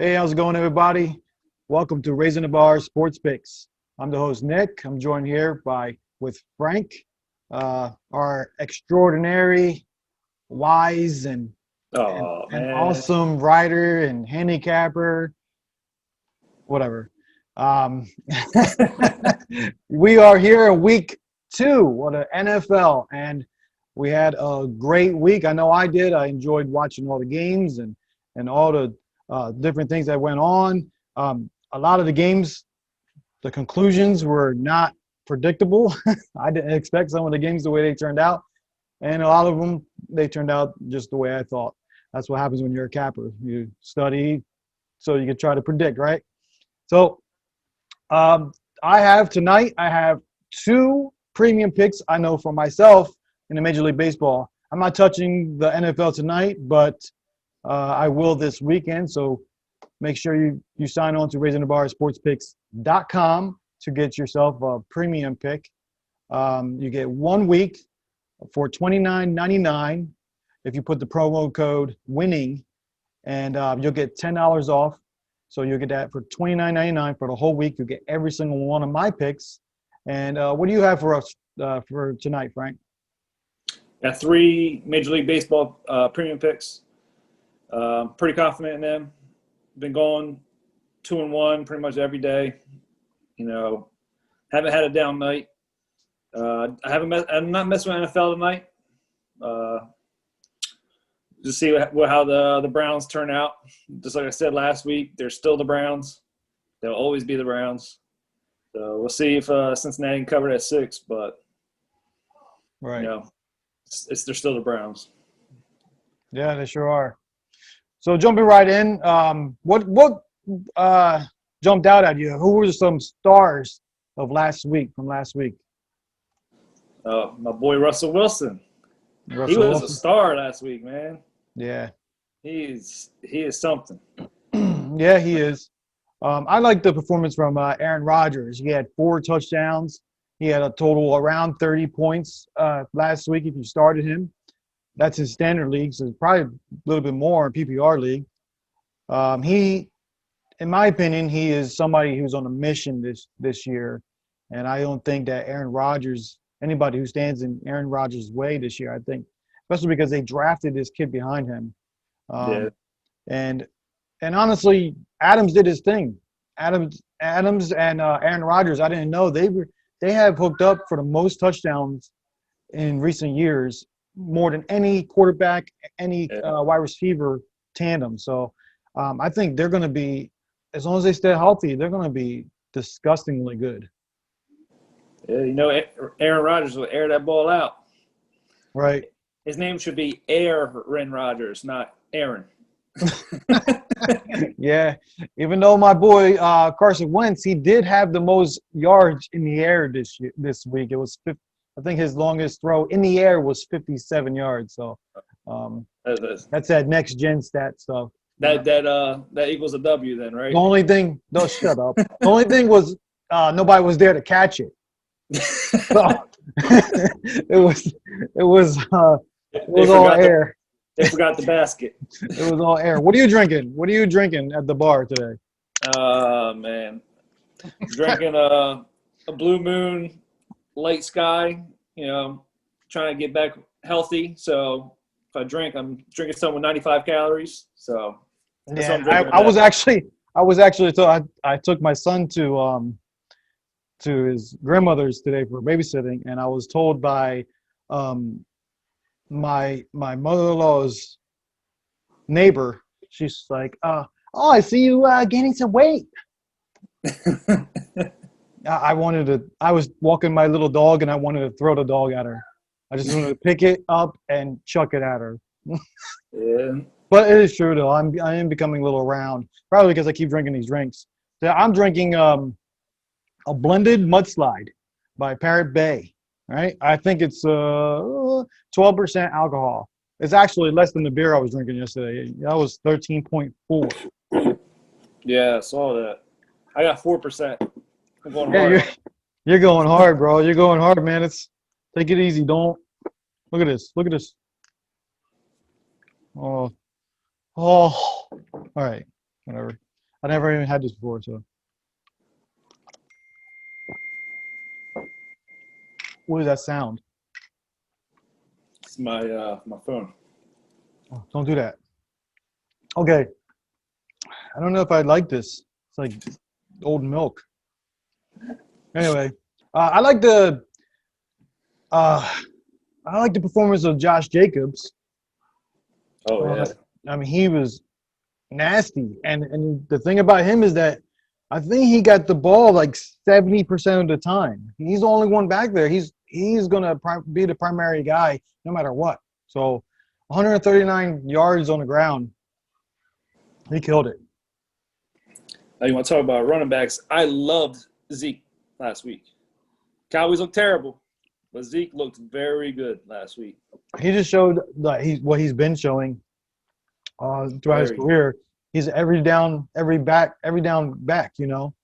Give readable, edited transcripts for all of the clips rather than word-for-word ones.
Hey, how's it going, everybody? Welcome to Raising the Bar Sports Picks. I'm the host, Nick. I'm joined here with Frank, our extraordinary, wise, Oh and man. awesome writer and handicapper, whatever. Um, we are here in week 2 of the NFL, and we had a great week. I know I did. I enjoyed watching all the games and all the different things that went on. A lot of the games, the conclusions were not predictable. I didn't expect some of the games the way they turned out, and a lot of them, they turned out just the way I thought. That's what happens when you're a capper. You study so you can try to predict, right? So um, I have 2 premium picks I know for myself in the Major League Baseball. I'm not touching the NFL tonight, but I will this weekend. So make sure you sign on to raisingthebarsportspicks.com to get yourself a premium pick. You get 1 week for $29.99 if you put the promo code winning, and you'll get $10 off. So you'll get that for $29.99 for the whole week. You'll get every single one of my picks. And what do you have for us for tonight, Frank? Got 3 Major League Baseball premium picks. Pretty confident in them. Been going 2-1 pretty much every day. You know, haven't had a down night. I'm not messing with NFL tonight. Just see how the Browns turn out. Just like I said last week, they're still the Browns. They'll always be the Browns. So we'll see if Cincinnati can cover it at 6, but Right. you know, they're still the Browns. Yeah, they sure are. So jumping right in, what jumped out at you? Who were some stars of last week? My boy Russell Wilson. He Russell was a Wilson. star last week, man. Yeah. He is something. Yeah, he is. I like the performance from Aaron Rodgers. He had 4 touchdowns. He had a total around 30 points last week if you started him. That's his standard league, so it's probably a little bit more in PPR league. In my opinion, he is somebody who's on a mission this year, and I don't think that anybody who stands in Aaron Rodgers' way this year, I think, especially because they drafted this kid behind him. Yeah. And honestly, Adams did his thing. Adams and Aaron Rodgers, I didn't know they have hooked up for the most touchdowns in recent years, more than any quarterback, any wide receiver tandem. So I think they're going to be, as long as they stay healthy, they're going to be disgustingly good. Yeah, Aaron Rodgers will air that ball out. Right. His name should be Aaron Rodgers, not Aaron. Yeah, even though my boy Carson Wentz, he did have the most yards in the air this week. It was I think his longest throw in the air was 57 yards. So that's that next gen stat stuff. That equals a W then, right? The only thing, no, shut up. The only thing was nobody was there to catch it. So, it was all air. They forgot the basket. It was all air. What are you drinking? What are you drinking at the bar today? Man, drinking a Blue Moon Light Sky. You know, trying to get back healthy. So if I drink, I'm drinking something with 95 calories. So that's what I'm drinking. I was actually I took my son to his grandmother's today for babysitting, and I was told by my mother-in-law's neighbor, she's like, oh, I see you gaining some weight. I was walking my little dog, and I wanted to throw the dog at her. I just wanted to pick it up and chuck it at her. Yeah. But it is true, though. I am becoming a little round, probably because I keep drinking these drinks. So I'm drinking a blended mudslide by Parrot Bay. Right? I think it's 12% alcohol. It's actually less than the beer I was drinking yesterday. That was 13.4. Yeah, I saw that. I got 4%. I'm going hard. You're going hard, bro. You're going hard, man. Take it easy. Don't look at this. Look at this. Oh. All right. Whatever. I never even had this before, so. What is that sound? It's my phone. Oh, don't do that. Okay. I don't know if I'd like this. It's like old milk. Anyway, I like the uh, I like the performance of Josh Jacobs. Oh yeah. I mean, he was nasty, and the thing about him is that I think he got the ball like 70% of the time. He's the only one back there. He's gonna be the primary guy no matter what. So, 139 yards on the ground. He killed it. Now you want to talk about running backs? I loved Zeke last week. Cowboys looked terrible, but Zeke looked very good last week. He just showed that what he's been showing throughout his career. He's every down back. You know.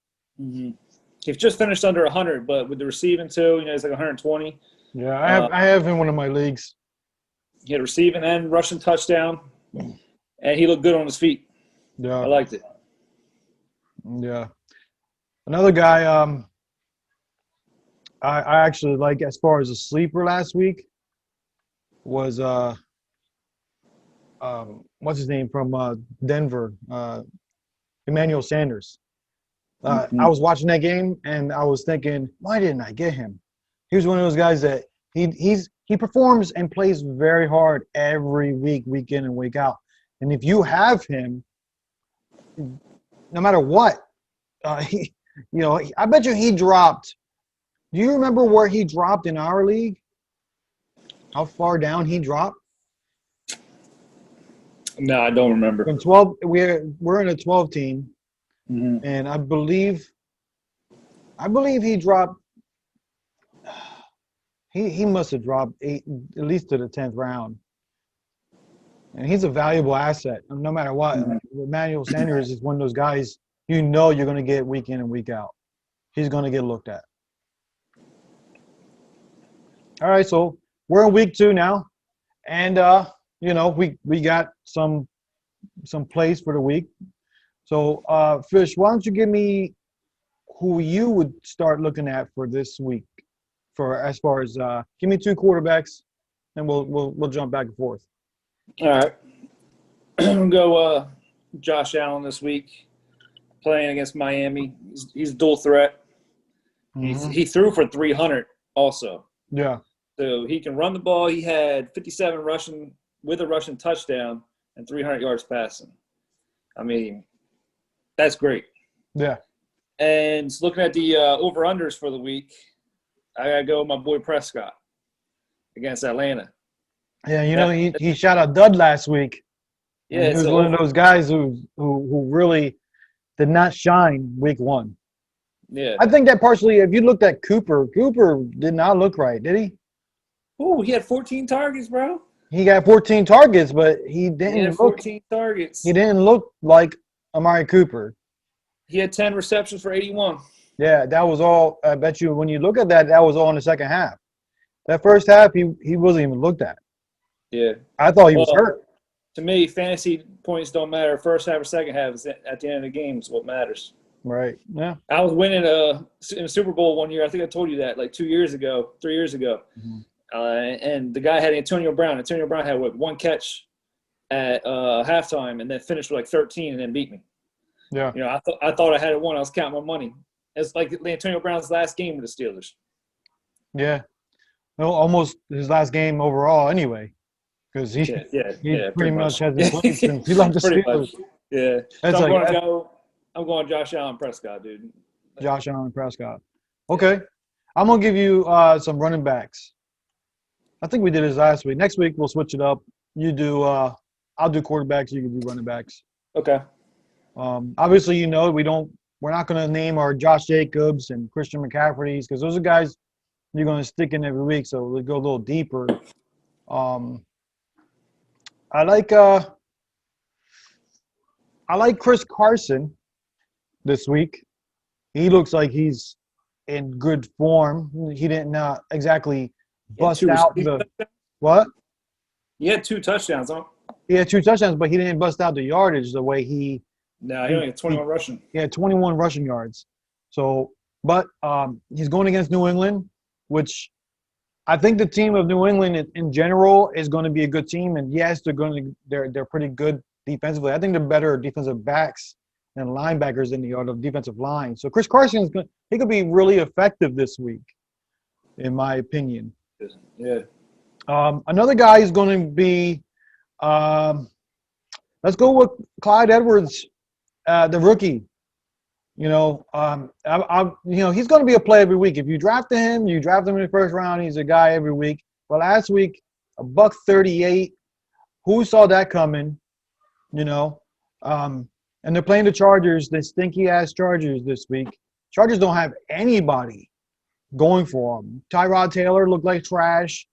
Mm-hmm. He's just finished under 100, but with the receiving too, he's like 120. Yeah, I have in one of my leagues. He had receiving and rushing touchdown, and he looked good on his feet. Yeah, I liked it. Yeah, another guy I actually like as far as a sleeper last week was what's his name from Denver, Emmanuel Sanders. I was watching that game and I was thinking, why didn't I get him? He was one of those guys that he performs and plays very hard every week, week in and week out. And if you have him, no matter what, I bet you he dropped. Do you remember where he dropped in our league? How far down he dropped? No, I don't remember. In 12, we're in a 12 team, and I believe he dropped. He must have dropped 8, at least to the 10th round. And he's a valuable asset, no matter what. Emmanuel Sanders is one of those guys you're going to get week in and week out. He's going to get looked at. All right, so we're in week 2 now, and we got some plays for the week. So, Fish, why don't you give me who you would start looking at for this week, for as far as give me 2 quarterbacks, and we'll jump back and forth. All right, I'm gonna go Josh Allen this week, playing against Miami. He's dual threat. He threw for 300 also. Yeah. So he can run the ball. He had 57 rushing with a rushing touchdown and 300 yards passing. I mean, that's great. Yeah. And looking at the over-unders for the week, I got to go with my boy Prescott against Atlanta. Yeah, he shot a dud last week. Yeah, he was one of those guys who really did not shine week 1. Yeah. I think that partially, if you looked at Cooper did not look right, did he? Oh, he had 14 targets, bro. He got 14 targets, but he didn't 14 targets. He didn't look like Amari Cooper. He had 10 receptions for 81. Yeah, that was all. I bet you when you look at that was all in the second half. That first half, he wasn't even looked at. Yeah. I thought he was hurt. To me, fantasy points don't matter. First half or second half is at the end of the game is what matters. Right. Yeah. I was winning in a Super Bowl one year. I think I told you that like 3 years ago. And the guy had Antonio Brown. Antonio Brown had one catch at halftime and then finished with like 13 and then beat me. Yeah. I thought I had it won. I was counting my money. It's like Antonio Brown's last game with the Steelers. Yeah. No, almost his last game overall anyway, because he pretty much hasn't played since he left the Steelers. Yeah. So I'm going Josh Allen Prescott, dude. Josh Allen Prescott. Okay. I'm going to give you some running backs. I think we did this last week. Next week, we'll switch it up. You do I'll do quarterbacks. You can do running backs. Okay. Obviously, we're not going to name our Josh Jacobs and Christian McCaffreys because those are guys you're going to stick in every week. So we'll go a little deeper. I like Chris Carson this week. He looks like he's in good form. He didn't exactly bust out the what? He had 2 touchdowns, huh? He had 2 touchdowns, but he didn't bust out the yardage the way he No, he only had 21 rushing. He had 21 rushing yards. So, but he's going against New England, which I think the team of New England in general is going to be a good team. And yes, they're pretty good defensively. I think they're better defensive backs and linebackers than the other defensive line. So Chris Carson he could be really effective this week, in my opinion. Yeah. Another guy is going to be let's go with Clyde Edwards, the rookie. He's going to be a play every week. If you draft him in the first round. He's a guy every week. Well, last week, $138. Who saw that coming? And they're playing the Chargers, the stinky-ass Chargers this week. Chargers don't have anybody going for them. Tyrod Taylor looked like trash.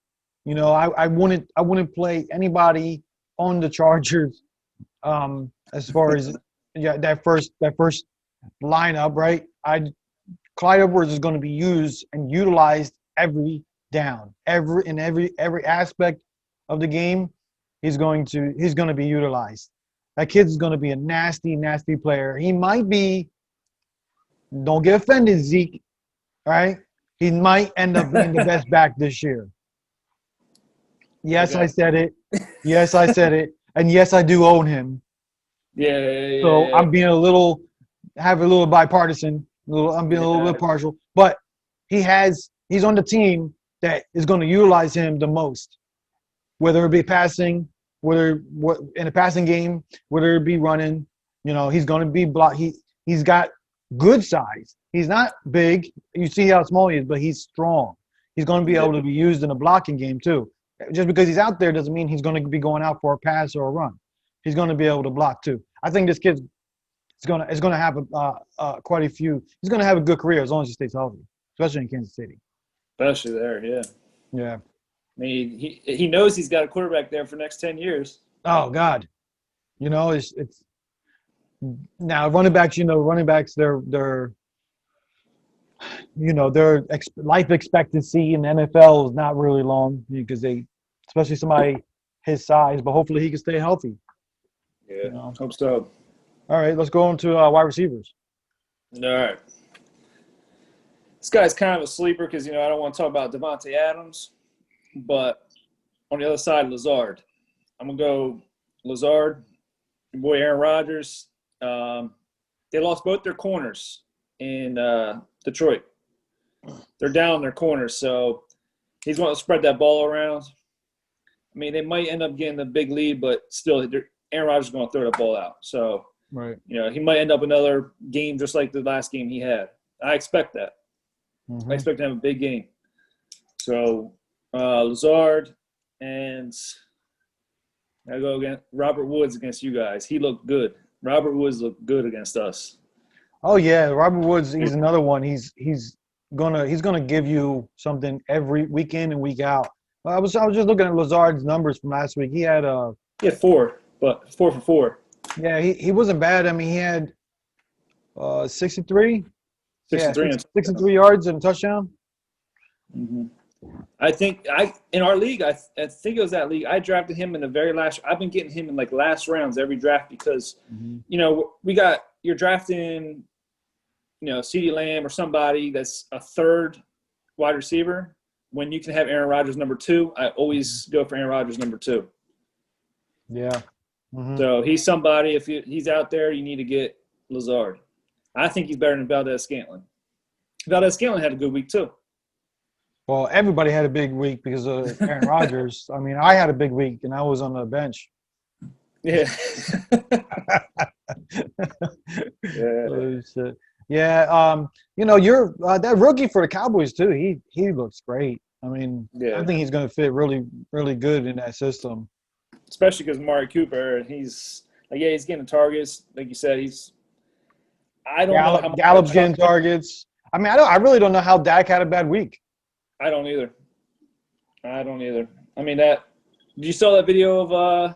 I wouldn't play anybody on the Chargers as far as that first lineup, right? Clyde Edwards is going to be used and utilized every down, every aspect of the game. He's going to be utilized. That kid's going to be a nasty, nasty player. He might be. Don't get offended, Zeke. All right, he might end up being the best back this year. Yes, okay. I said it. Yes, I said it. And yes, I do own him. Yeah. So I'm being have a little bipartisan. I'm being a little bit partial. But he's on the team that is going to utilize him the most, whether it be passing, whether in a passing game, whether it be running. He's going to be blocked. He's got good size. He's not big. You see how small he is, but he's strong. He's going to be able to be used in a blocking game too. Just because he's out there doesn't mean he's going to be going out for a pass or a run. He's going to be able to block too. I think this kid is going to have quite a few. He's going to have a good career as long as he stays healthy, especially in Kansas City. Especially there, yeah. Yeah. I mean, he knows he's got a quarterback there for the next 10 years. Oh God, it's now running backs. Their life expectancy in the NFL is not really long because especially somebody his size. But hopefully he can stay healthy. Yeah, hope so. All right, let's go on to wide receivers. All right. This guy's kind of a sleeper because, I don't want to talk about Devontae Adams. But on the other side, Lazard. I'm going to go Lazard, your boy Aaron Rodgers. They lost both their corners in Detroit. They're down their corners, so he's going to spread that ball around. I mean, they might end up getting the big lead, but still, Aaron Rodgers is going to throw the ball out. So, right. He might end up another game just like the last game he had. I expect that. Mm-hmm. I expect to have a big game. So, Lazard and I go again. Robert Woods against you guys. He looked good. Robert Woods looked good against us. Oh yeah, Robert Woods. He's another one. He's gonna give you something every week in and week out. I was just looking at Lazard's numbers from last week. He had 4, but 4 for 4. Yeah, he wasn't bad. I mean, he had 63. 63 yards and a touchdown. Mm-hmm. I think in our league, I think it was that league. I drafted him in the very last. I've been getting him in like last rounds every draft because, you're drafting, CeeDee Lamb or somebody that's a third wide receiver when you can have Aaron Rodgers number 2. I always go for Aaron Rodgers number 2. Yeah. Mm-hmm. So he's somebody. If he's out there, you need to get Lazard. I think he's better than Valdez-Scantling. Valdez-Scantling had a good week too. Well, everybody had a big week because of Aaron Rodgers. I mean, I had a big week, and I was on the bench. Yeah. Yeah. You're that rookie for the Cowboys too. He looks great. I mean, I think he's going to fit really, really good in that system. Especially because Amari Cooper, he's getting targets. Like you said, I don't know how much Gallup's getting targets. I mean, I really don't know how Dak had a bad week. I don't either. I mean, did you saw that video of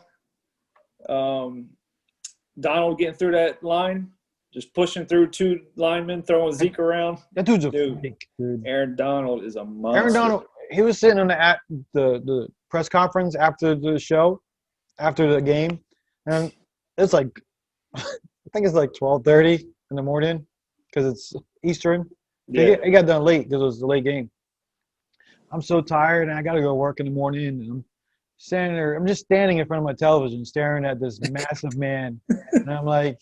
Donald getting through that line? Just pushing through 2 linemen, throwing Zeke around. That dude's a freak, dude. Aaron Donald is a monster. Aaron Donald, he was sitting at the press conference after the show, after the game, and it's like think it's like 12:30 in the morning because it's Eastern. Yeah. It got done late because it was a late game. I'm so tired and I got to go work in the morning. And I'm standing there. I'm just standing in front of my television, staring at this massive man, and I'm like,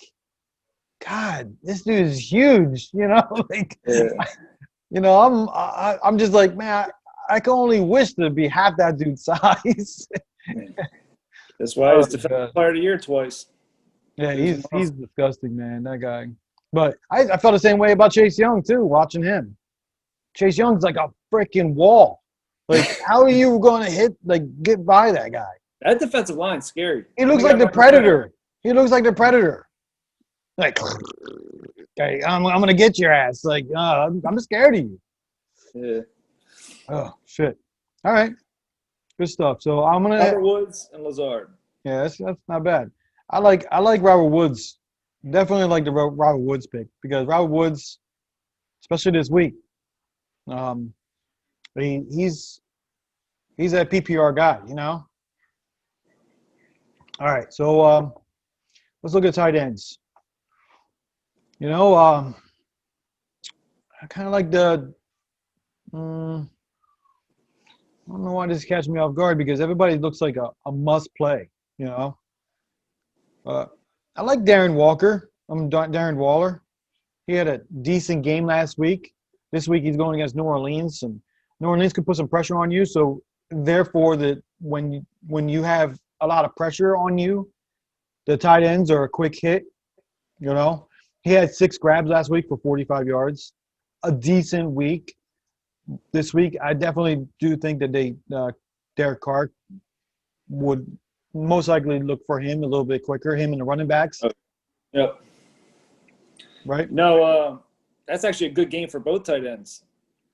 God, this dude is huge. Like, Yeah. I'm just like, man, I can only wish to be half that dude's size. That's why Oh he's Defensive God. Player of the Year twice. Yeah, He was a he's monster. disgusting, man. That guy. But I felt the same way about Chase Young too, watching him. Chase Young's like a freaking wall. Like, how are you going to get by that guy? That defensive line's scary. He And looks they like got the Ryan Tannehill. Predator. He looks like the Predator. Like, okay, I'm gonna get your ass. Like, I'm scared of you. Yeah. Oh shit. All right, good stuff. So I'm gonna. Robert Woods and Lazard. Yeah, that's not bad. I like Robert Woods. Definitely like the Robert Woods pick because Robert Woods, especially this week, um, he's that PPR guy. All right, so let's look at tight ends. I kind of like the. I don't know why this catch me off guard because everybody looks like a must play. You know, uh, I like Darren Walker. Darren Waller. He had a decent game last week. This week he's going against New Orleans, and New Orleans could put some pressure on you. So therefore, when you have a lot of pressure on you, the tight ends are a quick hit. You know, he had 6 grabs last week for 45 yards. A decent week. This week, I definitely do think that Derek Carr would most likely look for him a little bit quicker. Him and the running backs, Yep. right? No, that's actually a good game for both tight ends.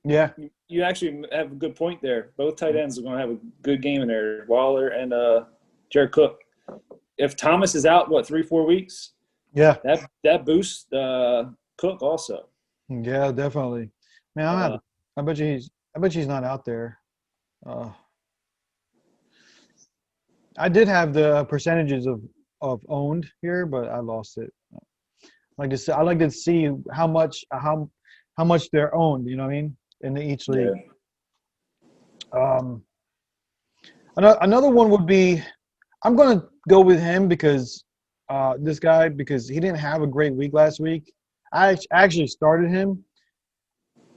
Yeah. You actually have a good point there. Both tight ends are going to have a good game in there, Waller and Jared Cook. If Thomas is out, 3-4 weeks? Yeah. That boosts Cook also. Yeah, definitely. Man, I bet he's not out there. I did have the percentages of owned here, but I lost it. I like to see how much they're owned. You know what I mean? In each league. Yeah. Another one would be, I'm gonna go with him because because he didn't have a great week last week. I actually started him,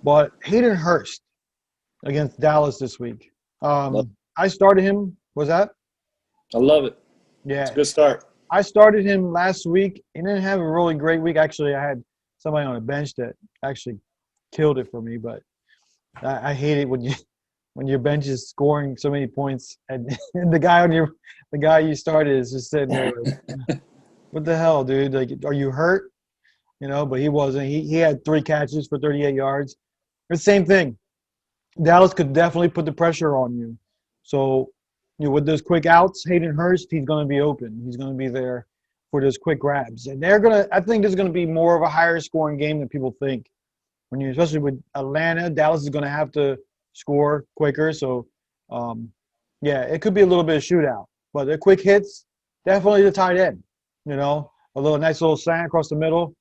but Hayden Hurst against Dallas this week. I started him. Was that? I love it. Yeah. It's a good start. I started him last week. He didn't have a really great week. Actually, I had somebody on the bench that actually killed it for me, but I hate it when your bench is scoring so many points and the guy you started is just sitting there like, what the hell, dude? Like, are you hurt? But he wasn't. He had 3 catches for 38 yards. It's the same thing. Dallas could definitely put the pressure on you. So, with those quick outs, Hayden Hurst, he's going to be open. He's going to be there for those quick grabs. And I think this is going to be more of a higher scoring game than people think. Especially with Atlanta, Dallas is going to have to score quicker. So, it could be a little bit of shootout. But the quick hits, definitely the tight end. A nice little slant across the middle.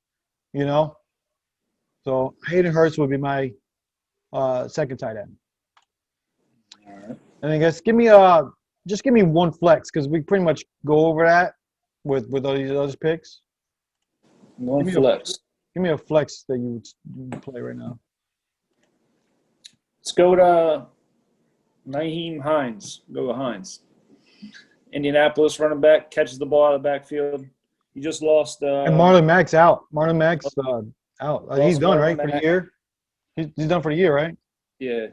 So Hayden Hurst would be my second tight end. All right. And I guess give me one flex because we pretty much go over that with all these other picks. One flex. Give me a flex that you would play right now. Let's go to Nyheim Hines. Go with Hines. Indianapolis running back catches the ball out of the backfield. He just lost. And Marlon Mack's out. Marlon Mack's out. He's done, right, for the year? He's done for the year, right? Yeah.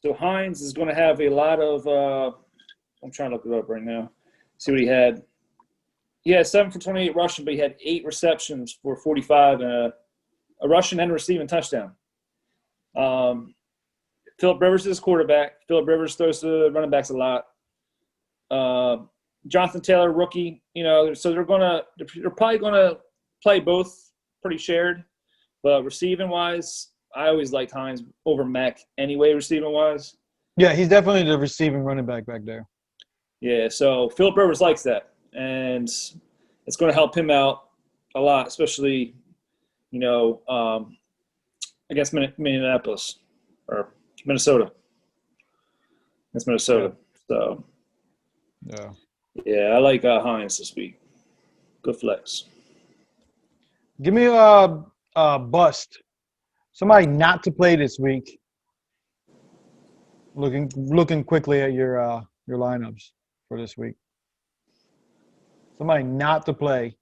So Hines is going to have a lot of I'm trying to look it up right now. See what he had. He had 7 for 28 rushing, but he had 8 receptions for 45 and a rushing and a receiving touchdown. Phillip Rivers is quarterback. Phillip Rivers throws to the running backs a lot. Jonathan Taylor, rookie, so they're probably gonna play both pretty shared, but receiving wise, I always liked Hines over Mack anyway. Receiving wise, yeah, he's definitely the receiving running back there. Yeah, so Phillip Rivers likes that, and it's going to help him out. a lot, especially, against Minneapolis or Minnesota. It's Minnesota. So, Yeah. yeah, I like Hines this week. Good flex. Give me a bust. Somebody not to play this week. Looking quickly at your lineups for this week. Somebody not to play.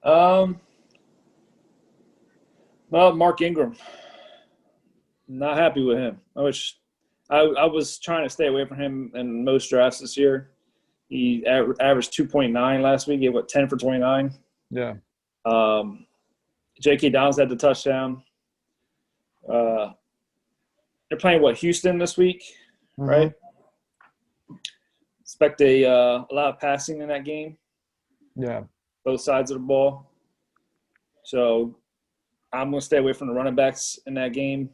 Well, Mark Ingram. Not happy with him. I was trying to stay away from him in most drafts this year. He averaged 2.9 last week. He had, 10 for 29. Yeah. J.K. Downs had the touchdown. They're playing, Houston this week, right? Expect a lot of passing in that game. Yeah. Both sides of the ball. So I'm going to stay away from the running backs in that game,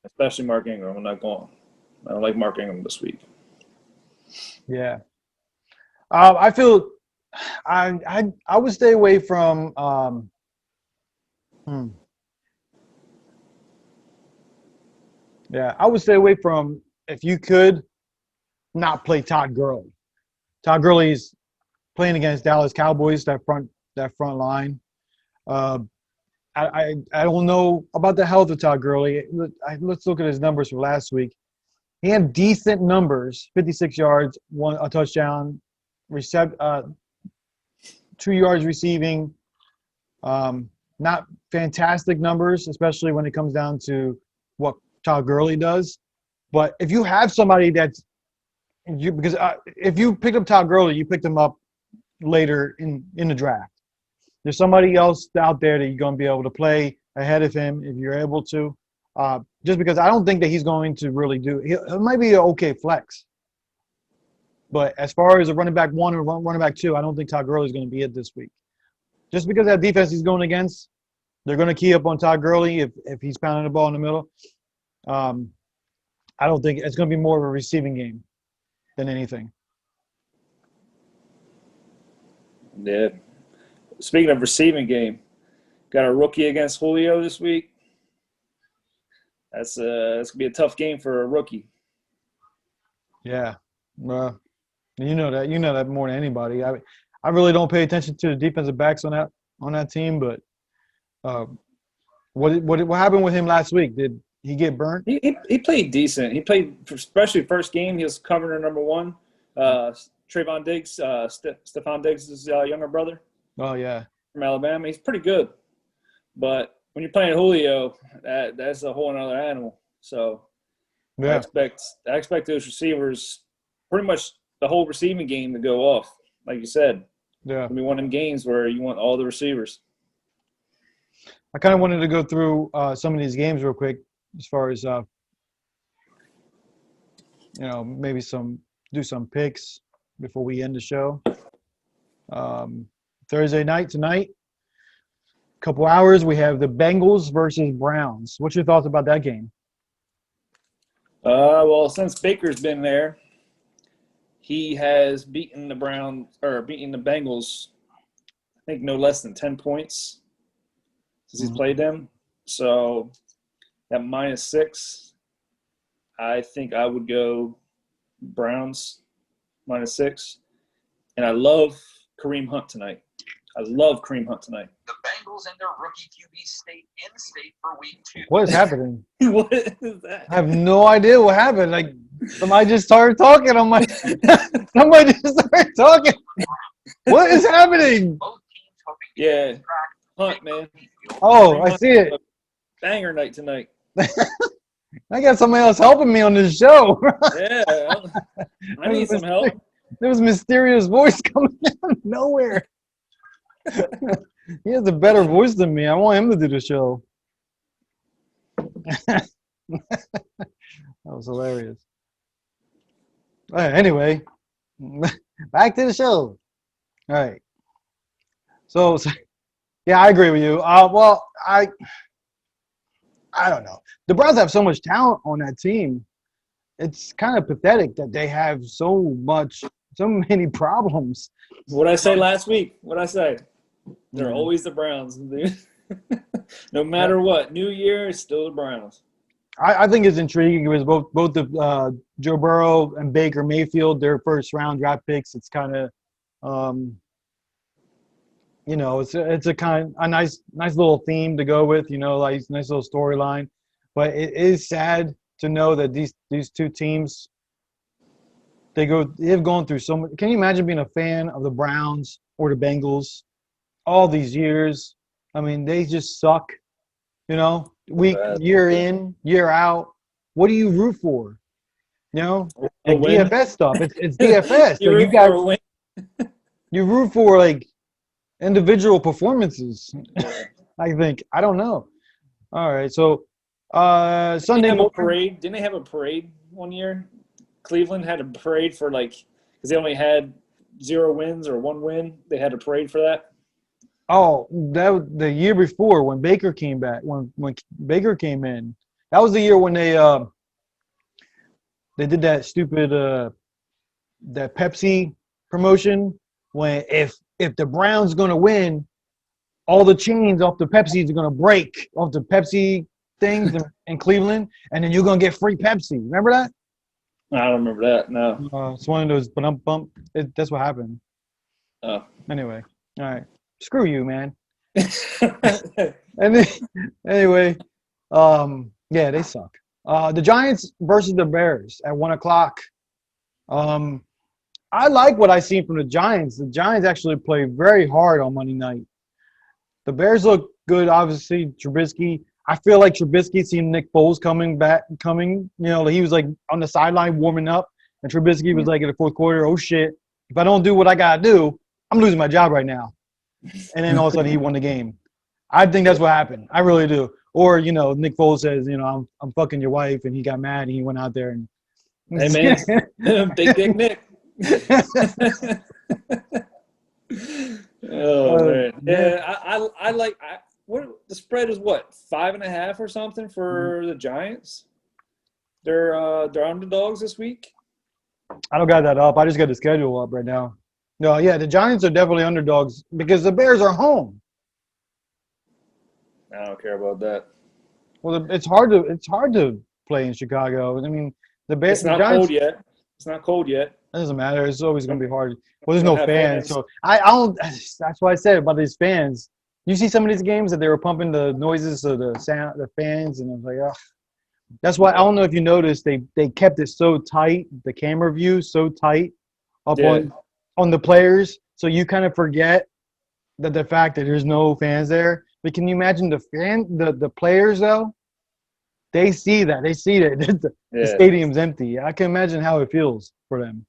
especially Mark Ingram. I'm not going. I don't like Mark Ingram this week. Yeah. I feel I would stay away from yeah, I would stay away from, if you could, not play Todd Gurley. Todd Gurley's playing against Dallas Cowboys, that front line. I don't know about the health of Todd Gurley. Let's look at his numbers for last week. He had decent numbers: 56 yards, a touchdown, 2 yards receiving. Not fantastic numbers, especially when it comes down to what Todd Gurley does. But if you have somebody because if you picked up Todd Gurley, you picked him up later in the draft. There's somebody else out there that you're going to be able to play ahead of him if you're able to. Just because I don't think that he's going to really it might be an okay flex. But as far as a running back 1 or running back 2, I don't think Todd Gurley is going to be it this week. Just because that defense he's going against, they're going to key up on Todd Gurley if he's pounding the ball in the middle. I don't think it's going to be more of a receiving game than anything. Yeah. Speaking of receiving game, got a rookie against Julio this week. That's going to be a tough game for a rookie. Yeah. Well, you know that more than anybody. I really don't pay attention to the defensive backs on that team, but what happened with him last week? Did he get burnt? He played decent. He played, especially first game. He was covering number 1, Trayvon Diggs, Stephon Diggs' younger brother. Oh yeah, from Alabama. He's pretty good, but when you're playing Julio, that's a whole other animal. So yeah. I expect those receivers, pretty much the whole receiving game, to go off. Like you said, Yeah. It'll be one of them games where you want all the receivers. I kind of wanted to go through some of these games real quick, as far as maybe do some picks before we end the show. Thursday night tonight, couple hours, we have the Bengals versus Browns. What's your thoughts about that game? Well, since Baker's been there, he has beaten the Bengals, I think no less than 10 points since he's played them. So at -6, I think I would go Browns -6. And I love Kareem Hunt tonight. The Bengals and their rookie QB stayed in state for week 2. What is happening? What is that? I have no idea what happened. Like, somebody just started talking on my – somebody just started talking. What is happening? Both teams hoping to Yeah, track Hunt, man. Oh, I see it. Banger night tonight. I got somebody else helping me on this show. Yeah, I need some help. There was a mysterious voice coming out of nowhere. He has a better voice than me. I want him to do the show. That was hilarious. Anyway, back to the show. All right. So yeah, I agree with you. Well, I don't know. The Browns have so much talent on that team. It's kind of pathetic that they have so much so many problems. What I say last week? What I say? They're Yeah. always the Browns. No matter what, New Year is still the Browns. I think it's intriguing because both the Joe Burrow and Baker Mayfield, their first round draft picks. It's kind of, it's a nice little theme to go with. Like nice little storyline. But it is sad to know that these two teams they've gone through so much. Can you imagine being a fan of the Browns or the Bengals all these years? I mean, they just suck. Year in, year out. What do you root for? Like win. DFS stuff. It's DFS. So root for a win. you root for like individual performances. I think. I don't know. All right. So Sunday Didn't morning. they have a parade one year? Cleveland had a parade for because they only had 0 wins or 1 win. They had a parade for that. Oh, that was the year before when Baker came back. When Baker came in, that was the year when they did that stupid that Pepsi promotion. When if the Browns gonna win, all the chains off the Pepsis are gonna break off the Pepsi things in Cleveland, and then you're gonna get free Pepsi. Remember that? I don't remember that. No. It's one of those bump. That's what happened. Oh. Anyway, all right. Screw you, man. And then, anyway, yeah, they suck. The Giants versus the Bears at 1:00. I like what I seen from the Giants. The Giants actually play very hard on Monday night. The Bears look good, obviously. Trubisky. I feel like Trubisky seen Nick Foles coming. He was like on the sideline warming up, and Trubisky was like in the fourth quarter, oh shit, if I don't do what I gotta do, I'm losing my job right now. And then all of a sudden he won the game. I think that's what happened. I really do. Or, Nick Foles says, I'm fucking your wife, and he got mad and he went out there and hey man, Big Dick Nick. Oh man, yeah. I like. What the spread is? What 5.5 or something for the Giants? They're underdogs this week. I don't got that up. I just got the schedule up right now. No, yeah, the Giants are definitely underdogs because the Bears are home. I don't care about that. Well, it's hard to play in Chicago. I mean, the Bears. It's not cold yet. It's not cold yet. It doesn't matter. It's always going to be hard. Well, there's no fans, fans. so I don't. That's what I said about these fans. You see some of these games that they were pumping the noises of the sound, the fans, and I was like, oh. That's why I don't know if you noticed they kept it so tight, the camera view so tight up on the players, so you kind of forget that the fact that there's no fans there. But can you imagine the players though? They see that. They see that the stadium's empty. I can imagine how it feels for them.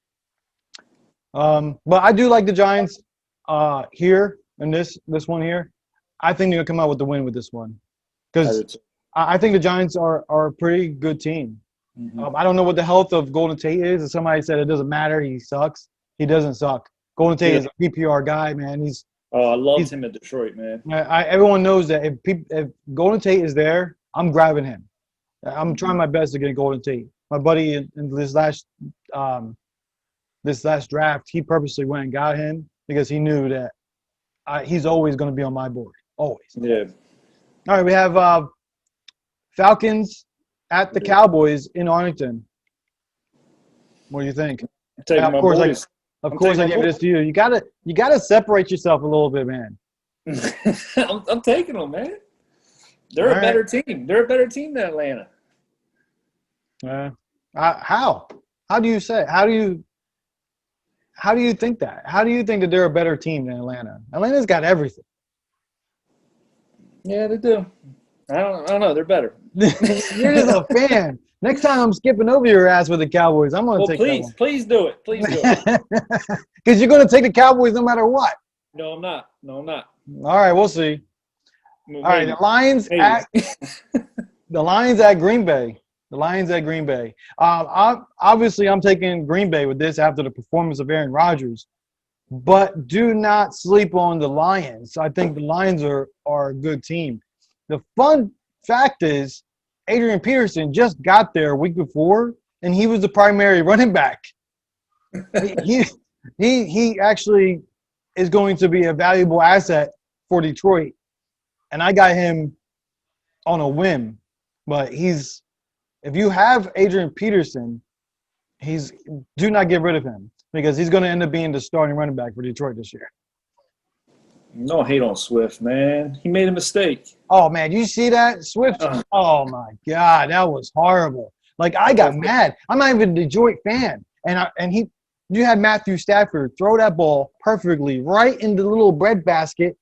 But I do like the Giants here in this one here. I think they're gonna come out with the win with this one because I think the Giants are a pretty good team. Mm-hmm. I don't know what the health of Golden Tate is. Somebody said it doesn't matter. He sucks. He doesn't suck. Golden Tate is a PPR guy, man. I loved him at Detroit, man. Everyone knows that if Golden Tate is there, I'm grabbing him. I'm trying my best to get Golden Tate. My buddy in this last draft, he purposely went and got him because he knew that he's always going to be on my board. Always. Yeah. All right, we have Falcons at the Cowboys in Arlington. What do you think? Of course, I give this to you. You gotta separate yourself a little bit, man. I'm taking them, man. They're a better team. They're a better team than Atlanta. How? How do you say? How do you think that? How do you think that they're a better team than Atlanta? Atlanta's got everything. Yeah, they do. I don't know. They're better. You're just a fan. Next time I'm skipping over your ass with the Cowboys. I'm going to take that one. Please do it. Please do it. Because you're going to take the Cowboys no matter what. No, I'm not. All right, we'll see. Maybe. All right, the Lions at Green Bay. The Lions at Green Bay. Obviously, I'm taking Green Bay with this after the performance of Aaron Rodgers. But do not sleep on the Lions. I think the Lions are a good team. The fun fact is Adrian Peterson just got there a week before, and he was the primary running back. He actually is going to be a valuable asset for Detroit, and I got him on a whim. But if you have Adrian Peterson, do not get rid of him because he's going to end up being the starting running back for Detroit this year. No hate on Swift, man. He made a mistake. Oh man, you see that Swift? Oh my God, that was horrible. Like I got mad. I'm not even a Detroit fan, you had Matthew Stafford throw that ball perfectly right in the little bread basket.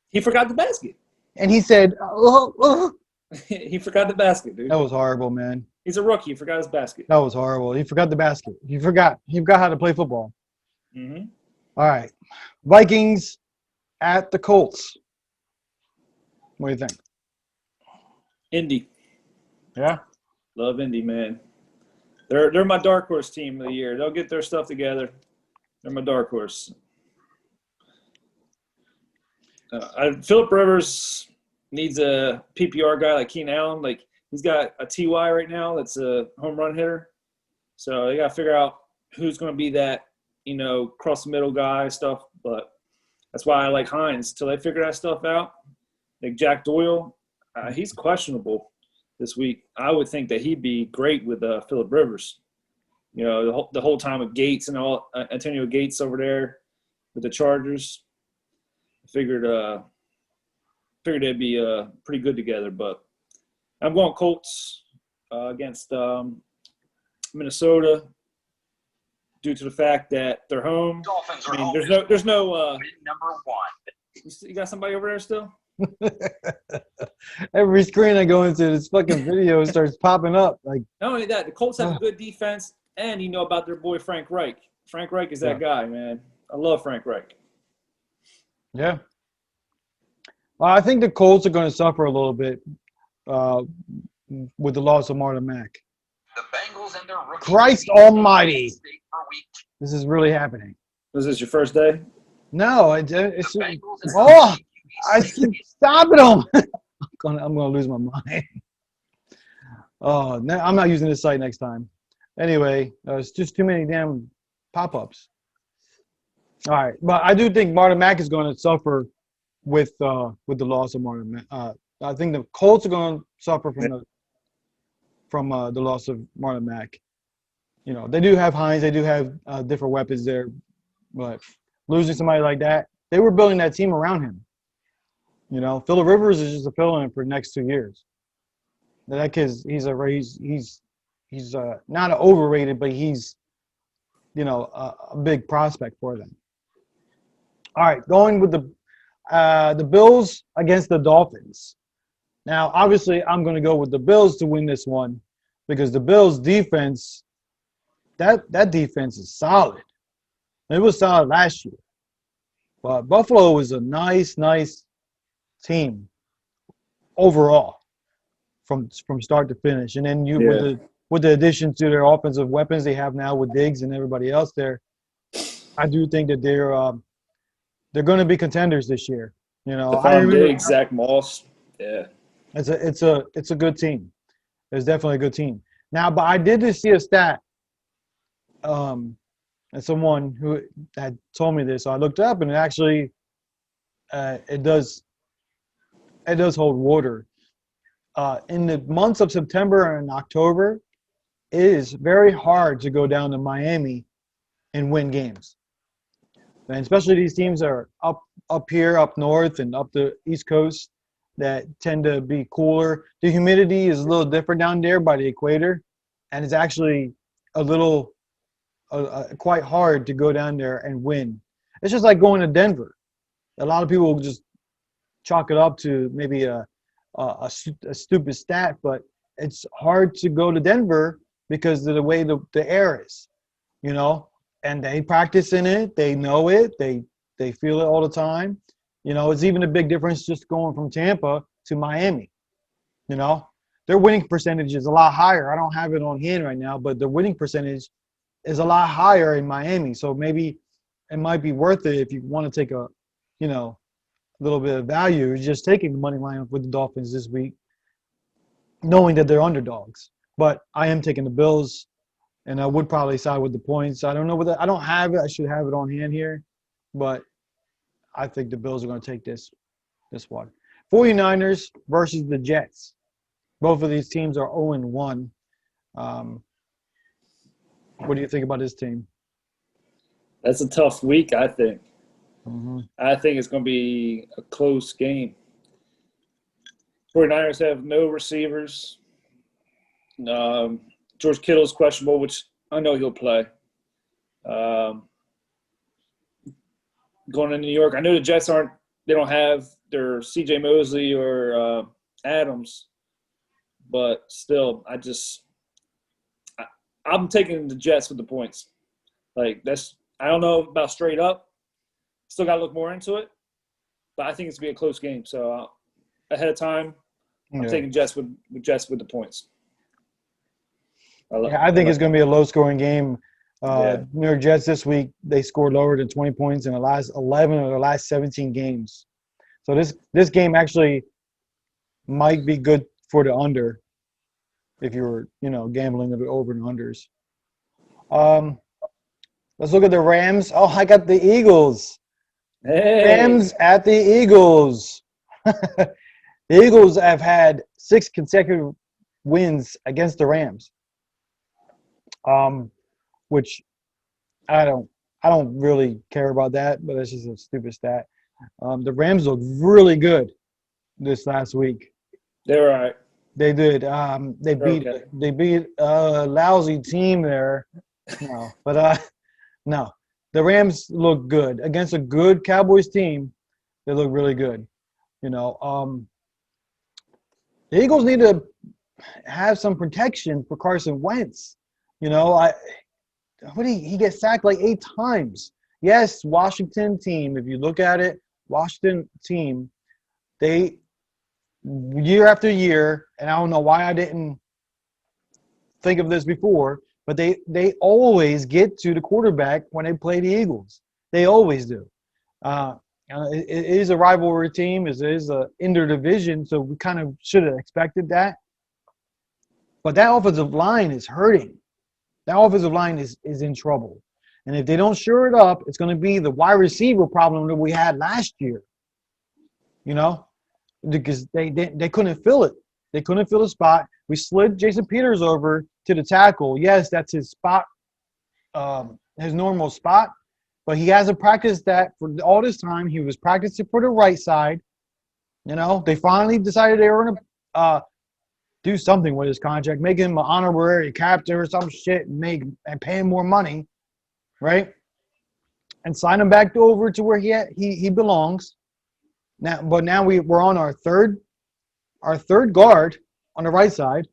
He forgot the basket. And he said, oh. He forgot the basket, dude. That was horrible, man. He's a rookie. He forgot his basket. That was horrible. He forgot the basket. He forgot how to play football. Mm-hmm. All right. Vikings at the Colts. What do you think? Indy. Yeah? Love Indy, man. They're my dark horse team of the year. They'll get their stuff together. They're my dark horse. Phillip Rivers needs a PPR guy like Keenan Allen. Like he's got a TY right now that's a home run hitter. So they got to figure out who's going to be that, cross the middle guy stuff. But that's why I like Hines till they figure that stuff out. Like Jack Doyle, he's questionable this week. I would think that he'd be great with Phillip Rivers. The whole time with Gates and all Antonio Gates over there with the Chargers. I figured they'd be pretty good together. But I'm going Colts against Minnesota due to the fact that they're home. Dolphins are home. There's no. Number one. You got somebody over there still? Every screen I go into, this fucking video starts popping up. Like not only that, the Colts have a good defense, and about their boy Frank Reich. Frank Reich is that guy, man. I love Frank Reich. Yeah. I think the Colts are going to suffer a little bit with the loss of Marlon Mack. The Bengals and their rookie Christ almighty. This is really happening. Was this your first day? No, it's oh, I stop it on. I'm going to lose my mind. Oh, I'm not using this site next time. Anyway, it's just too many damn pop-ups. All right, but I do think Marlon Mack is going to suffer with the loss of Marlon Mack. I think the Colts are going to suffer from the loss of Marlon Mack. They do have Hines, they do have different weapons there, but losing somebody like that, they were building that team around him. Phillip Rivers is just a fill-in for the next 2 years. That kid's he's not an overrated, but he's a big prospect for them. All right, going with the Bills against the Dolphins. Now, obviously, I'm going to go with the Bills to win this one because the Bills' defense, that defense is solid. It was solid last year. But Buffalo was a nice team overall from start to finish. And then with the addition to their offensive weapons they have now with Diggs and everybody else there, I do think that they're going to be contenders this year. Stephon Diggs, Zach Moss. Yeah. It's a good team. It's definitely a good team. Now, but I did just see a stat, and someone who had told me this. So I looked up, and it actually it does hold water. In the months of September and October, it is very hard to go down to Miami and win games. And especially these teams are up here, up north, and up the East Coast that tend to be cooler. The humidity is a little different down there by the equator, and it's actually a little quite hard to go down there and win. It's just like going to Denver. A lot of people will just chalk it up to maybe a stupid stat, but it's hard to go to Denver because of the way the air is, and they practice in it. They know it. They feel it all the time. It's even a big difference just going from Tampa to Miami. Their winning percentage is a lot higher. I don't have it on hand right now, but the winning percentage is a lot higher in Miami. So maybe it might be worth it if you want to take a little bit of value. You're just taking the money line with the Dolphins this week, knowing that they're underdogs. But I am taking the Bills and I would probably side with the points. I don't know whether I don't have it. I should have it on hand here, but I think the Bills are going to take this one. 49ers versus the Jets. Both of these teams are 0-1. What do you think about this team? That's a tough week, I think. Mm-hmm. I think it's going to be a close game. 49ers have no receivers. George Kittle's questionable, which I know he'll play. Going to New York, I know the Jets don't have their C.J. Mosley or Adams, but still, I'm taking the Jets with the points. I don't know about straight up. Still got to look more into it, but I think it's going to be a close game. So ahead of time, I'm taking Jets with the points. I think it's going to be a low-scoring game. Yeah. New York Jets this week, they scored lower than 20 points in the last 11 of their last 17 games. So this game actually might be good for the under if you were, gambling the over and unders. Let's look at the Rams. Oh, I got the Eagles. Hey. Rams at the Eagles. The Eagles have had 6 consecutive wins against the Rams. Which I don't really care about that, but it's just a stupid stat. The Rams looked really good this last week. They're all right. They did. They beat a lousy team there. No, but no. The Rams look good against a good Cowboys team. They look really good. The Eagles need to have some protection for Carson Wentz. He gets sacked like 8 times. Yes, Washington team. If you look at it, Washington team, they year after year, and I don't know why I didn't think of this before, but they always get to the quarterback when they play the Eagles. They always do. It is a rivalry team. It is a interdivision, so we kind of should have expected that. But that offensive line is hurting. That offensive line is in trouble. And if they don't shore it up, it's going to be the wide receiver problem that we had last year. Because they couldn't fill it. They couldn't fill the spot. We slid Jason Peters over to the tackle. Yes, that's his spot, his normal spot. But he hasn't practiced that for all this time. He was practicing for the right side. They finally decided they were going to do something with his contract, make him an honorary captain or some shit, and pay him more money, right? And sign him back over to where he belongs. Now we're on our third guard on the right side.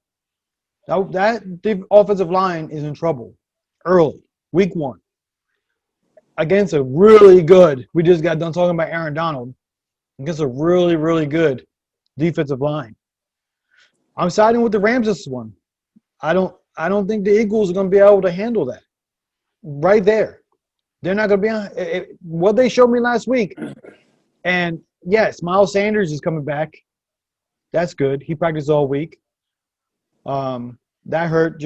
The offensive line is in trouble early, week 1, against a really good. We just got done talking about Aaron Donald, against a really, really good defensive line. I'm siding with the Rams this one. I don't think the Eagles are going to be able to handle that. Right there, they're not going to be on what they showed me last week. And yes, Miles Sanders is coming back. That's good. He practiced all week. That hurt.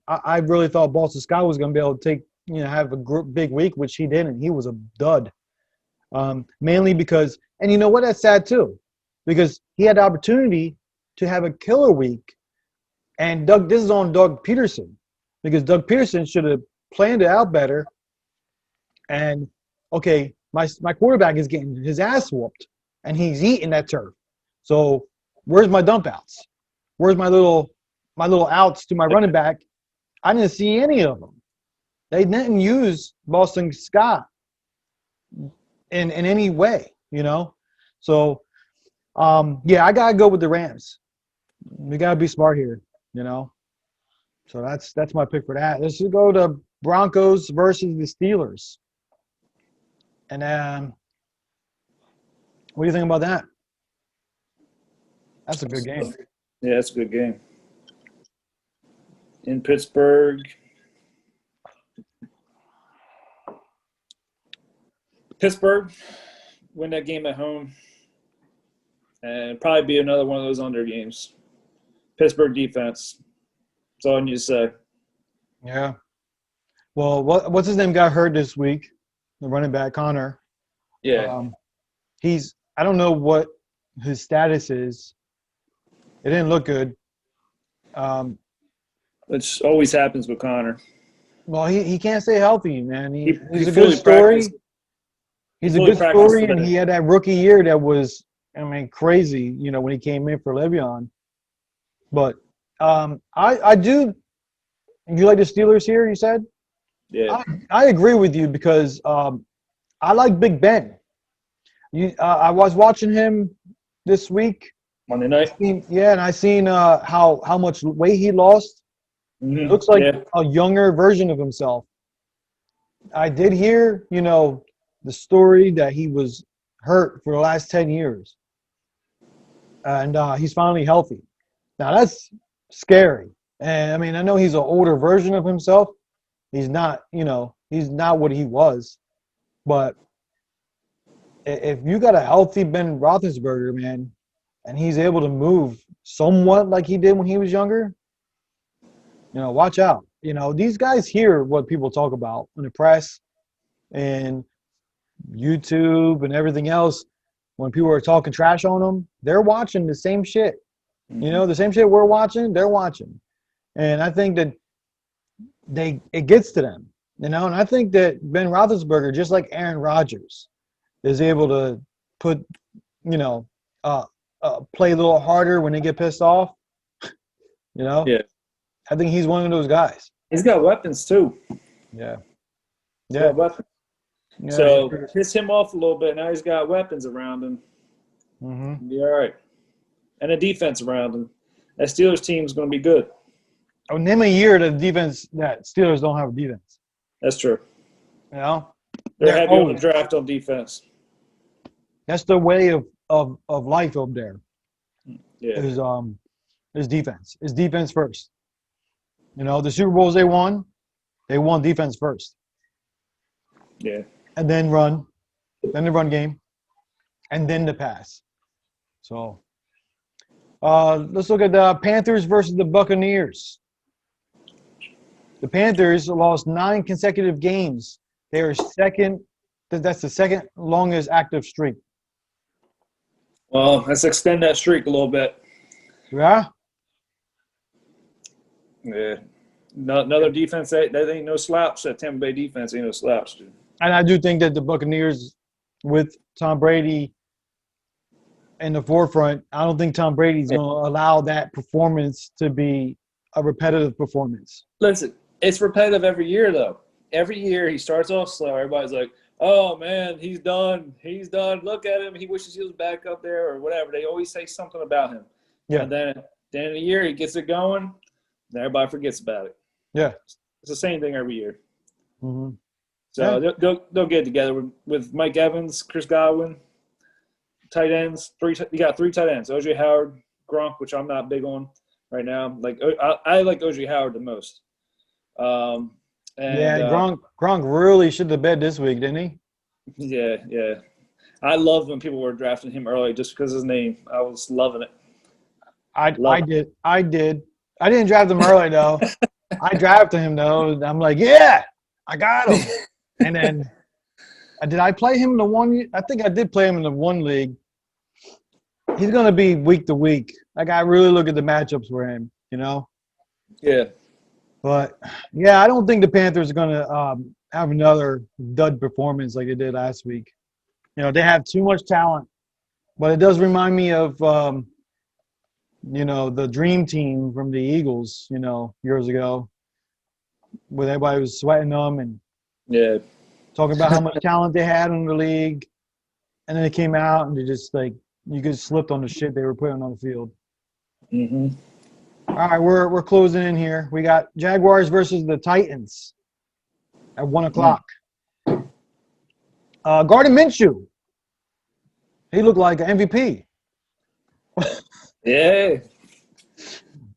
I really thought Boston Scott was going to be able to have a big week, which he didn't. He was a dud. Mainly because, and you know what? That's sad too, because he had the opportunity to have a killer week. And this is on Doug Peterson, because Doug Peterson should have planned it out better. And okay, my quarterback is getting his ass whooped, and he's eating that turf. So where's my dump outs? Where's my little outs to my running back? I didn't see any of them. They didn't use Boston Scott in any way, So I gotta go with the Rams. We gotta be smart here, So that's my pick for that. Let's go to Broncos versus the Steelers. And what do you think about that? That's a good game. Yeah, it's a good game. In Pittsburgh. Pittsburgh win that game at home. And probably be another one of those under games. Pittsburgh defense. That's all I need to say. Yeah. Well, what's his name got hurt this week? The running back Connor. Yeah, Um, I don't know what his status is. It didn't look good. Um, which always happens with Connor. well, he can't stay healthy, man. He He's a good fully story. practiced. He He's a fully good practiced story, and today. he had that rookie year that was, I mean, crazy. You know, when he came in for Le'Veon. But I do. You like the Steelers here? You said. Yeah, I agree with you because I like Big Ben. I was watching him this week. Monday night. And I seen how much weight he lost. He looks like Yeah, a younger version of himself. I did hear, the story that he was hurt for the last 10 years, and he's finally healthy. Now that's scary. And I mean, I know he's an older version of himself. He's not, he's not what he was. But if you got a healthy Ben Roethlisberger, man, and he's able to move somewhat like he did when he was younger, watch out. These guys hear what people talk about in the press and YouTube and everything else. When people are talking trash on them, they're watching the same shit. The same shit we're watching, they're watching. And I think that it gets to them, and I think that Ben Roethlisberger, just like Aaron Rodgers, is able to put, you know, uh, play a little harder when they get pissed off. yeah. I think he's one of those guys. He's got weapons too. Yeah, He's yeah, got weapons. yeah. So piss him off a little bit. Now he's got weapons around him. Mm-hmm. He'll be all right. And a defense around him. That Steelers team is going to be good. Oh, name a year that Steelers don't have a defense. That's true. They're They're heavy on the always. draft on defense. That's the way of life up there. Yeah. Is defense. Is defense first. The Super Bowls they won defense first. Yeah. And then the run game, and then the pass. So let's look at the Panthers versus the Buccaneers. The Panthers lost 9 consecutive games. They are second. That's the second longest active streak. Well, let's extend that streak a little bit. Yeah. Yeah. No, another defense that ain't no slouch. That Tampa Bay defense ain't no slouch, dude. And I do think that the Buccaneers, with Tom Brady in the forefront, I don't think Tom Brady's going to allow that performance to be a repetitive performance. Listen, it's repetitive every year, though. Every year he starts off slow. Everybody's like, oh, man, he's done. He's done. Look at him. He wishes he was back up there or whatever. They always say something about him. Yeah. And then at the end of the year, he gets it going, and everybody forgets about it. Yeah. It's the same thing every year. Mm-hmm. So Yeah. they'll get it together with Mike Evans, Chris Godwin, tight ends. You got 3 tight ends: OJ Howard, Gronk, which I'm not big on right now. Like I like OJ Howard the most. Gronk really should have bet this week, didn't he? Yeah. I loved when people were drafting him early just because of his name. I was loving it. I did. I didn't draft him early though. I drafted him though. I'm like, yeah, I got him. And then, did I play him in the one? I think I did play him in the one league. He's gonna be week to week. Like I really look at the matchups for him, Yeah. But yeah, I don't think the Panthers are gonna have another dud performance like they did last week. They have too much talent, but it does remind me of the dream team from the Eagles, years ago, where everybody was sweating them and talking about how much talent they had in the league, and then they came out and they just you just slipped on the shit they were putting on the field. Mm-hmm. All right, we're closing in here. We got Jaguars versus the Titans at 1:00. Gardner Minshew, he looked like an MVP. Yeah.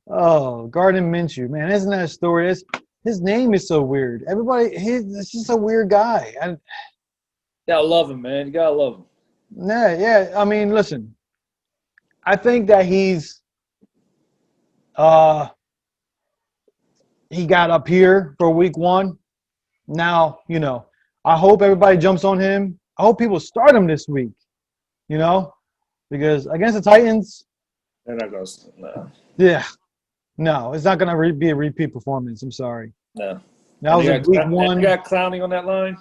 Oh, Gardner Minshew, man, isn't that a story? His name is so weird. It's just a weird guy. Gotta love him, man. You gotta love him. Yeah. I mean, listen, I think that he's he got up here for week 1. Now, I hope everybody jumps on him. I hope people start him this week, because against the Titans, They're not going to. No. yeah, no, it's not going to be a repeat performance. I'm sorry. No. That was a week 1. You got Clowning on that line?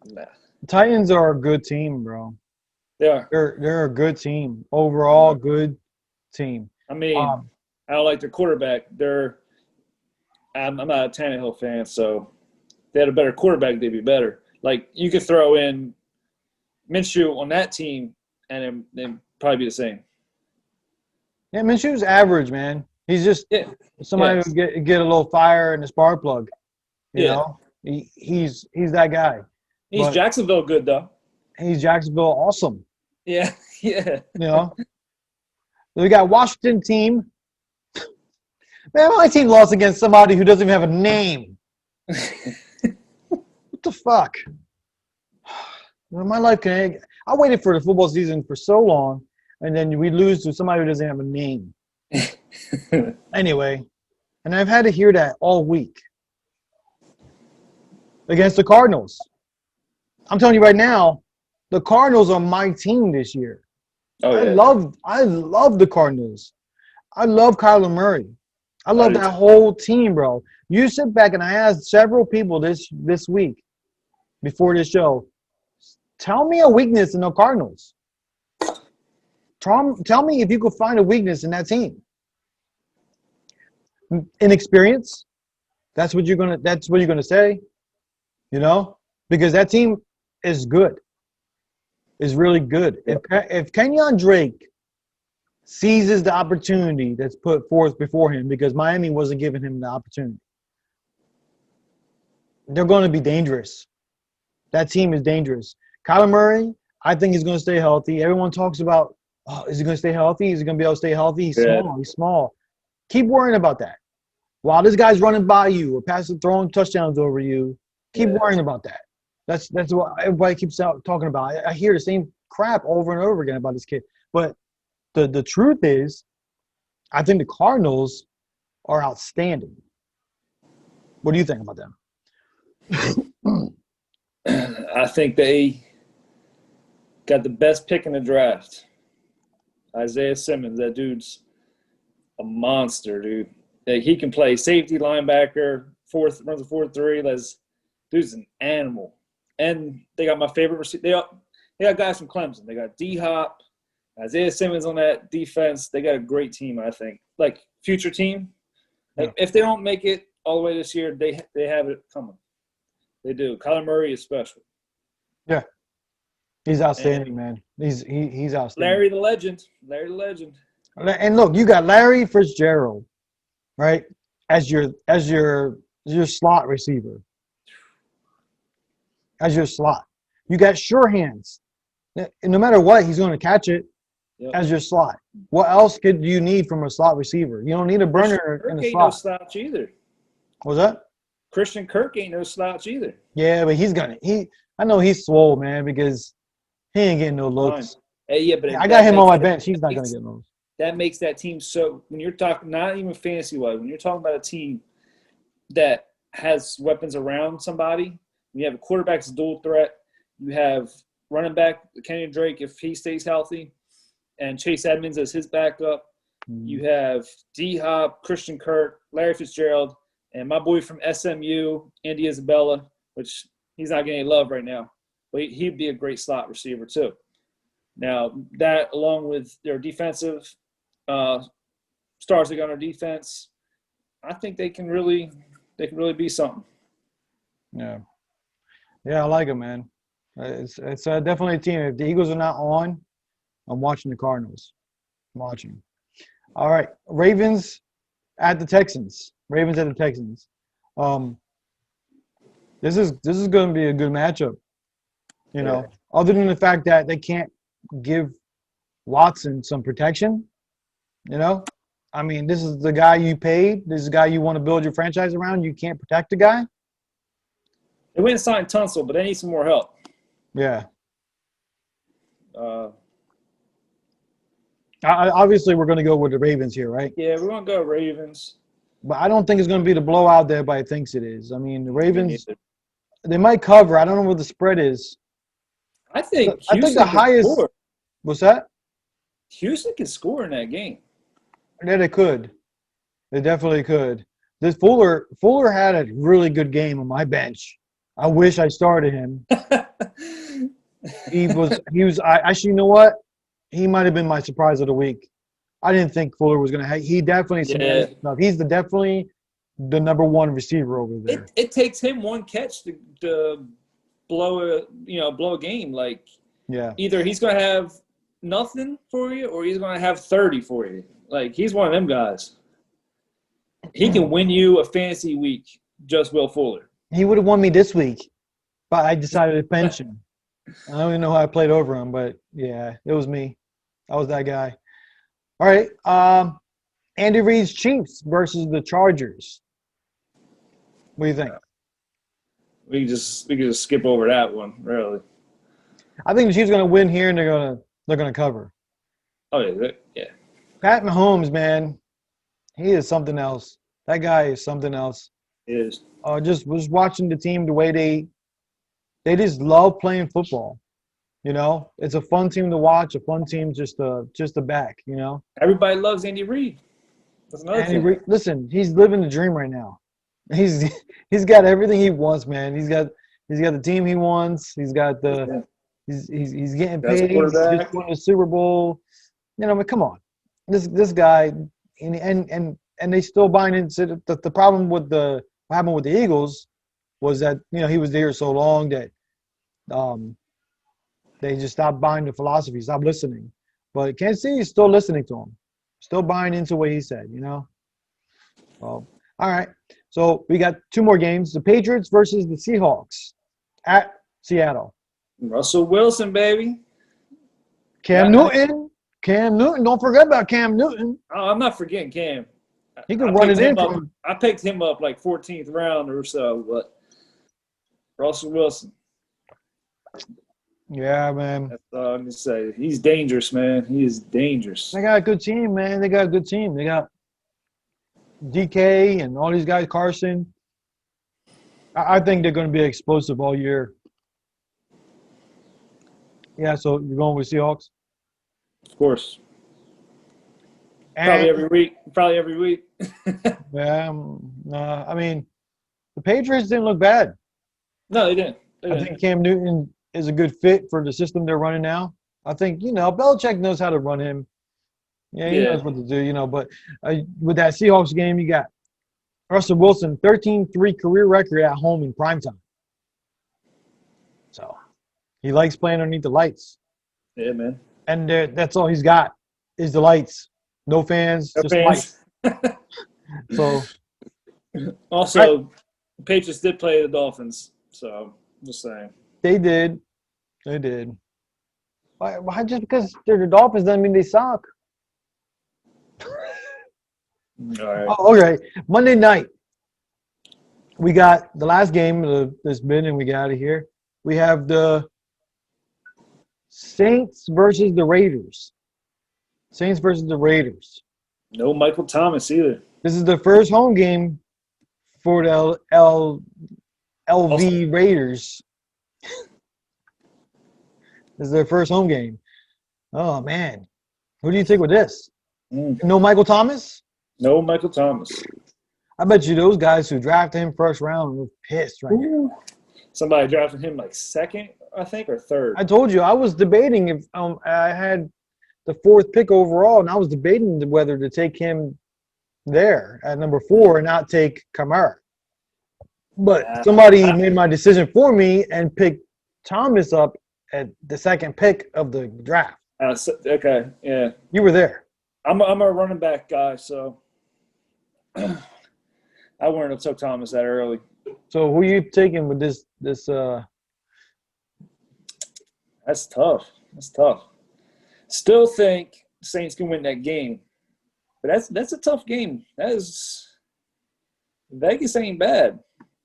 Nah. The Titans are a good team, bro. They are. They're a good team. Overall, good team. I mean, I don't like their quarterback. I'm not a Tannehill fan, so if they had a better quarterback, they'd be better. Like, you could throw in Minshew on that team, and then probably be the same. Yeah, Minshew's average, man. He's just somebody who get a little fire in the spark plug. You know, he's that guy. He's Jacksonville good though. He's Jacksonville awesome. Yeah, yeah. We got Washington team. Man, my team lost against somebody who doesn't even have a name. What the fuck? My life can. I waited for the football season for so long, and then we lose to somebody who doesn't have a name. Anyway, and I've had to hear that all week against the Cardinals. I'm telling you right now, the Cardinals are my team this year. Oh, yeah. I love the Cardinals. I love Kyler Murray. I love that whole team, bro. You sit back, and I asked several people this week before this show, tell me a weakness in the Cardinals. Tell me if you could find a weakness in that team. Inexperience. That's what you're gonna say. Because that team is good. Is really good. If Kenyon Drake seizes the opportunity that's put forth before him, because Miami wasn't giving him the opportunity, they're going to be dangerous. That team is dangerous. Kyler Murray, I think he's going to stay healthy. Everyone talks about, is he going to stay healthy? Is he going to be able to stay healthy? He's small. He's small. Keep worrying about that. While this guy's running by you or throwing touchdowns over you, keep worrying about that. That's what everybody keeps talking about. I hear the same crap over and over again about this kid. But the truth is, I think the Cardinals are outstanding. What do you think about them? I think they got the best pick in the draft. Isaiah Simmons, that dude's a monster, dude. Like, he can play safety, linebacker, runs a 4-3. Dude's an animal. And they got my favorite receiver. They got guys from Clemson. They got D-Hop, Isaiah Simmons on that defense. They got a great team, I think. Like, future team. Like, if they don't make it all the way this year, they have it coming. They do. Kyler Murray is special. Yeah. He's outstanding, man. He's outstanding. Larry the Legend. And look, you got Larry Fitzgerald, right, as your slot receiver. As your slot. You got sure hands. No matter what, he's going to catch it as your slot. What else could you need from a slot receiver? You don't need a burner in the slot. Ain't no slouch either. What's that? Christian Kirk ain't no slouch either. Yeah, but I know he's swole, man, because he ain't getting no looks. Hey, but I got him on my bench. He's not going to get those. That makes that team so – when you're talking – not even fantasy-wise. When you're talking about a team that has weapons around somebody, you have a quarterback that's a dual threat. You have running back Kenyon Drake if he stays healthy, and Chase Edmonds as his backup. You have D-Hop, Christian Kirk, Larry Fitzgerald, and my boy from SMU, Andy Isabella, which he's not getting any love right now. But he'd be a great slot receiver too. Now, that along with their defensive stars they got on their defense, I think they can really be something. Yeah. Yeah, I like it, man. It's definitely a team. If the Eagles are not on, I'm watching the Cardinals. I'm watching. All right, Ravens at the Texans. This is going to be a good matchup. Other than the fact that they can't give Watson some protection. I mean, this is the guy you paid. This is the guy you want to build your franchise around. You can't protect the guy. They went and signed Tunsil, but they need some more help. Yeah. Obviously, we're going to go with the Ravens here, right? Yeah, we're going to go Ravens. but I don't think it's going to be the blowout that everybody thinks it is. I mean, the Me Ravens, neither. they might cover. I don't know what the spread is. I think I think the Houston can highest score. – what's that? Houston can score in that game. Yeah, they could. They definitely could. This Fuller had a really good game on my bench. I wish I started him. He was actually, you know what? He might have been my surprise of the week. I didn't think Fuller was gonna. He definitely Yeah. cemented stuff. He's definitely the number one receiver over there. It takes him one catch to blow a game. Like Yeah. either he's gonna have nothing for you or he's gonna have 30 for you. Like he's one of them guys. He can win you a fantasy week, just Will Fuller. He would have won me this week, but I decided to bench him. I don't even know how I played over him, but yeah, it was me. I was that guy. All right. Andy Reid's Chiefs versus the Chargers. What do you think? We can just skip over that one, really. I think the Chiefs are going to win here, and they're gonna cover. Oh yeah. Pat Mahomes, man, he is something else. That guy is something else. It is. Just was watching the team, the way they just love playing football. You know, it's a fun team to watch, a fun team just to back. You know, Everybody loves Andy Reid. That's another thing. Listen, he's living the dream right now. He's got everything he wants, man. He's got the team he wants. He's got he's getting That's paid. He's just won the Super Bowl. You know, I mean, come on, this guy, and they still buying into the problem with what happened with the Eagles was that he was there so long that they just stopped buying the philosophy, stopped listening. But Kansas City is still listening to him, still buying into what he said. Well, all right. So we got two more games: the Patriots versus the Seahawks at Seattle. Russell Wilson, baby. Cam Newton. Don't forget about Cam Newton. Oh, I'm not forgetting Cam. He can run it in. I picked him up like 14th round or so, but Russell Wilson. Yeah, man. That's all I'm gonna say. He's dangerous, man. He is dangerous. They got a good team, man. They got a good team. They got DK and all these guys, Carson. I think they're going to be explosive all year. Yeah, so you're going with Seahawks? Of course. And, Probably every week. yeah, I mean, the Patriots didn't look bad. No, they didn't. I think Cam Newton is a good fit for the system they're running now. I think, Belichick knows how to run him. Yeah, he knows what to do, but with that Seahawks game, you got Russell Wilson, 13-3 career record at home in primetime. So he likes playing underneath the lights. Yeah, man. And that's all he's got is the lights. No fans, just lights. So also, the Patriots did play the Dolphins, so just saying. They did. Why just because they're the Dolphins doesn't mean they suck. All right. Oh, okay. Monday night, we got the last game of this bit, and we get out of here. We have the Saints versus the Raiders. Saints versus the Raiders. No Michael Thomas either. This is the first home game for the LV Raiders. This is their first home game. Oh, man. Who do you think with this? No Michael Thomas? No Michael Thomas. I bet you those guys who drafted him first round were pissed right now. Somebody drafted him like second, I think, or third. I told you, I was debating if I had the fourth pick overall, and I was debating whether to take him there at number 4 and not take Kamara. But somebody made my decision for me and picked Thomas up at the second pick of the draft. Okay, yeah. You were there. I'm a running back guy, so I wouldn't have took Thomas that early. So who are you taking with this? That's tough. Still think Saints can win that game, but that's a tough game. Vegas ain't bad.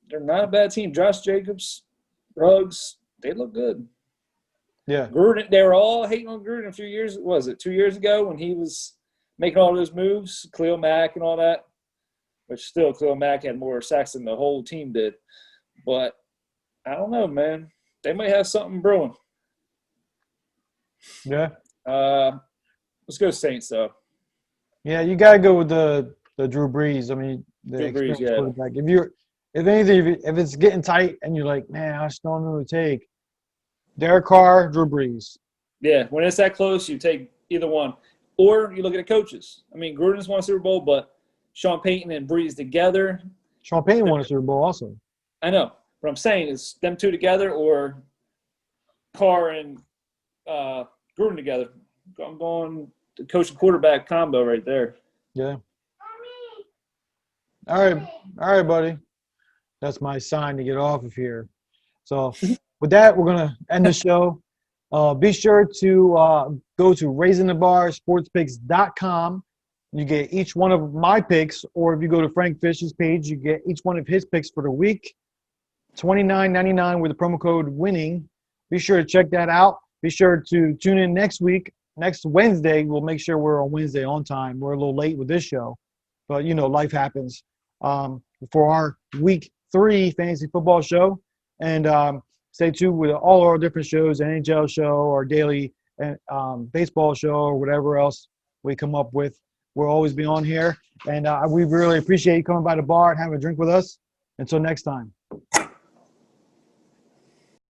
They're not a bad team. Josh Jacobs, Ruggs, they look good. Yeah. Gruden, they were all hating on Gruden a few years. Was it 2 years ago when he was making all those moves, Khalil Mack and all that? which still Khalil Mack had more sacks than the whole team did. But I don't know, man. They might have something brewing. Yeah. Let's go Saints, though. Yeah, you gotta go with the Drew Brees. I mean, the Drew Brees, experienced yeah. quarterback. If anything, if it's getting tight and you're like, man, I just don't know who to take. Derek Carr, Drew Brees. Yeah, when it's that close, you take either one. Or you look at the coaches. I mean, Gruden's won a Super Bowl, but Sean Payton and Brees together. Sean Payton won a Super Bowl also. I know. What I'm saying is them two together or Carr and Gruden together. I'm going the coach and quarterback combo right there. Yeah. All right, buddy. That's my sign to get off of here. So with that, we're gonna end the show. Be sure to go to raisingthebarsportspicks.com. You get each one of my picks, or if you go to Frank Fish's page, you get each one of his picks for the week. $29.99 with the promo code WINNING. Be sure to check that out. Be sure to tune in next week. Next Wednesday, we'll make sure we're on Wednesday on time. We're a little late with this show, but life happens. For our week 3 fantasy football show, and stay tuned with all our different shows, NHL show, our daily baseball show, or whatever else we come up with. We'll always be on here, and we really appreciate you coming by the bar and having a drink with us. Until next time.